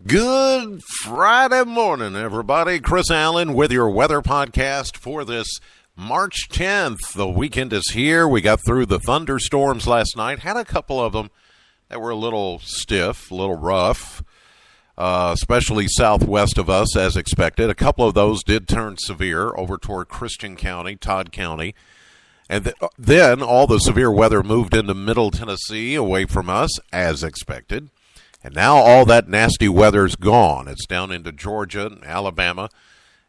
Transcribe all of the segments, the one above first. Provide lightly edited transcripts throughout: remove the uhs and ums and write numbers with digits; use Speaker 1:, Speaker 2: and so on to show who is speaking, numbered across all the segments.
Speaker 1: Good Friday morning, everybody. Chris Allen with your weather podcast for this March 10th. The weekend is here. We got through the thunderstorms last night. Had a couple of them that were a little stiff, a little rough, especially southwest of us, as expected. A couple of those did turn severe over toward Christian County, Todd County. And then all the severe weather moved into Middle Tennessee away from us, as expected. And now all that nasty weather's gone. It's down into Georgia and Alabama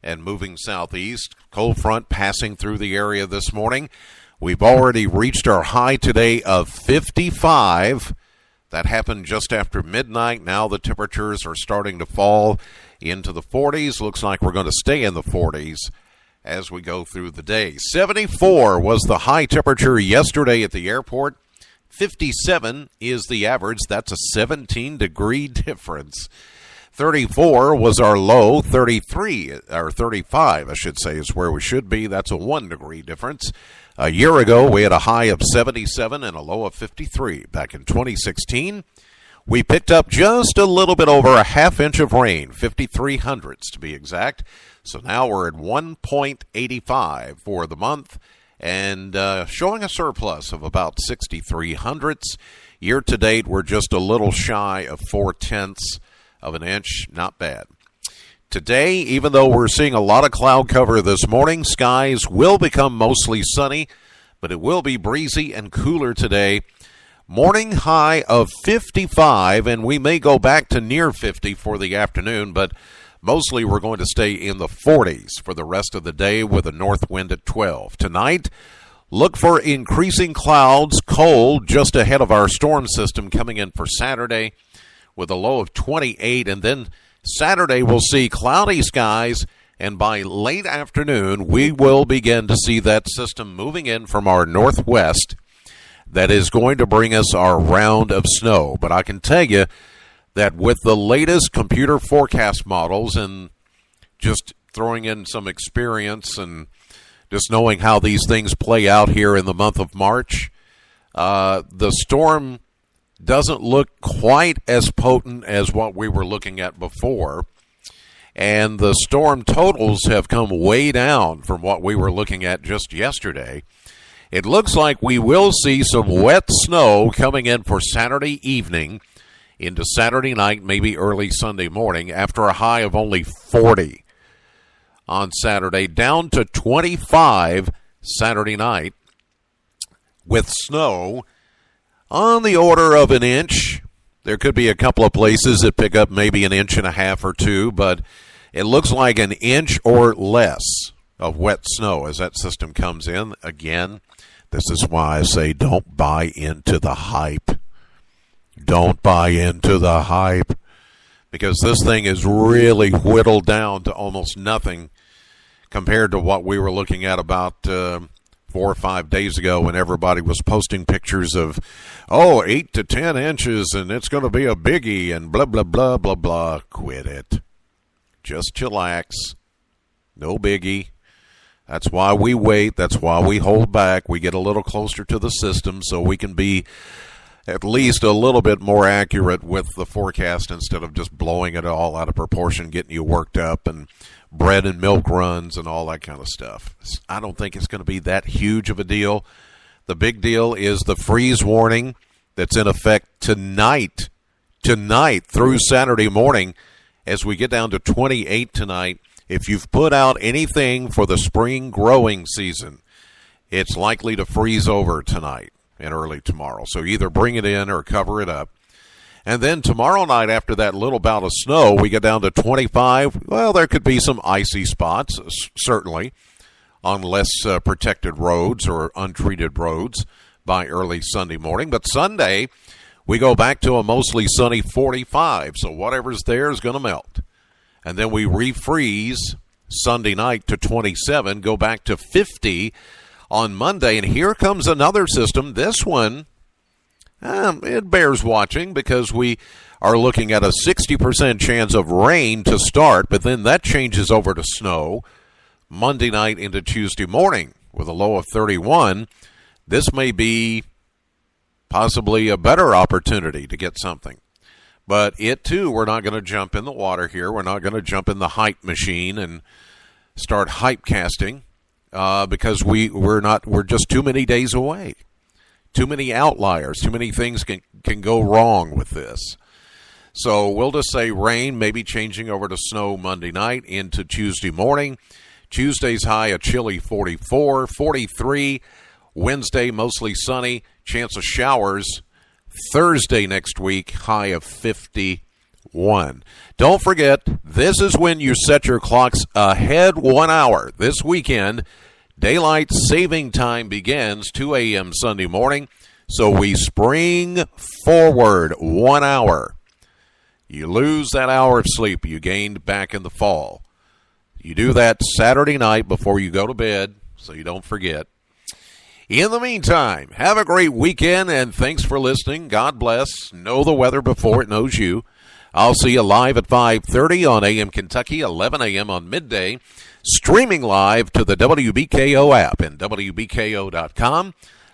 Speaker 1: and moving southeast. Cold front passing through the area this morning. We've already reached our high today of 55. That happened just after midnight. Now the temperatures are starting to fall into the 40s. Looks like we're going to stay in the 40s as we go through the day. 74 was the high temperature yesterday at the airport. 57 is the average. That's a 17-degree difference. 34 was our low. 35, I should say, is where we should be. That's a 1-degree difference. A year ago, we had a high of 77 and a low of 53. Back in 2016, we picked up just a little bit over a half inch of rain, 53 hundredths to be exact. So now we're at 1.85 for the month. And showing a surplus of about 63 hundredths. Year to date, we're just a little shy of 4/10 of an inch. Not bad. Today, even though we're seeing a lot of cloud cover this morning, skies will become mostly sunny, but it will be breezy and cooler today. Morning high of 55, and we may go back to near 50 for the afternoon, but mostly we're going to stay in the 40s for the rest of the day with a north wind at 12. Tonight, look for increasing clouds, cold just ahead of our storm system coming in for Saturday with a low of 28. And then Saturday we'll see cloudy skies, and by late afternoon we will begin to see that system moving in from our northwest that is going to bring us our round of snow. But I can tell you that with the latest computer forecast models and just throwing in some experience and just knowing how these things play out here in the month of March, the storm doesn't look quite as potent as what we were looking at before. And the storm totals have come way down from what we were looking at just yesterday. It looks like we will see some wet snow coming in for Saturday evening into Saturday night, maybe early Sunday morning, after a high of only 40 on Saturday, down to 25 Saturday night, with snow on the order of an inch. There could be a couple of places that pick up maybe an inch and a half or two, but it looks like an inch or less of wet snow as that system comes in. Again, this is why I say don't buy into the hype. Don't buy into the hype, because this thing is really whittled down to almost nothing compared to what we were looking at about 4 or 5 days ago when everybody was posting pictures of, 8 to 10 inches and it's going to be a biggie and blah, blah, blah, blah, blah. Quit it. Just chillax. No biggie. That's why we wait. That's why we hold back. We get a little closer to the system so we can be at least a little bit more accurate with the forecast instead of just blowing it all out of proportion, getting you worked up and bread and milk runs and all that kind of stuff. I don't think it's going to be that huge of a deal. The big deal is the freeze warning that's in effect tonight through Saturday morning as we get down to 28 tonight. If you've put out anything for the spring growing season, it's likely to freeze over tonight and early tomorrow. So either bring it in or cover it up. And then tomorrow night, after that little bout of snow, we get down to 25. Well, there could be some icy spots, certainly, on less protected roads or untreated roads by early Sunday morning. But Sunday, we go back to a mostly sunny 45. So whatever's there is going to melt. And then we refreeze Sunday night to 27, go back to 50 on Monday, and here comes another system. This one, it bears watching because we are looking at a 60% chance of rain to start, but then that changes over to snow Monday night into Tuesday morning with a low of 31. This may be possibly a better opportunity to get something. But it, too, we're not going to jump in the water here. We're not going to jump in the hype machine and start hype casting because we're just too many days away. Too many outliers. Too many things can go wrong with this. So we'll just say rain, maybe changing over to snow Monday night into Tuesday morning. Tuesday's high a chilly 44, 43. Wednesday, mostly sunny. Chance of showers. Thursday next week, high of 51. Don't forget, this is when you set your clocks ahead 1 hour. This weekend, daylight saving time begins 2 a.m. Sunday morning, so we spring forward 1 hour. You lose that hour of sleep you gained back in the fall. You do that Saturday night before you go to bed, so you don't forget. In the meantime, have a great weekend, and thanks for listening. God bless. Know the weather before it knows you. I'll see you live at 5:30 on AM Kentucky, 11 a.m. on midday, streaming live to the WBKO app and WBKO.com.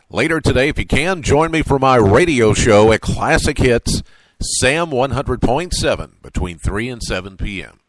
Speaker 1: Later today, if you can, join me for my radio show at Classic Hits, Sam 100.7, between 3 and 7 p.m.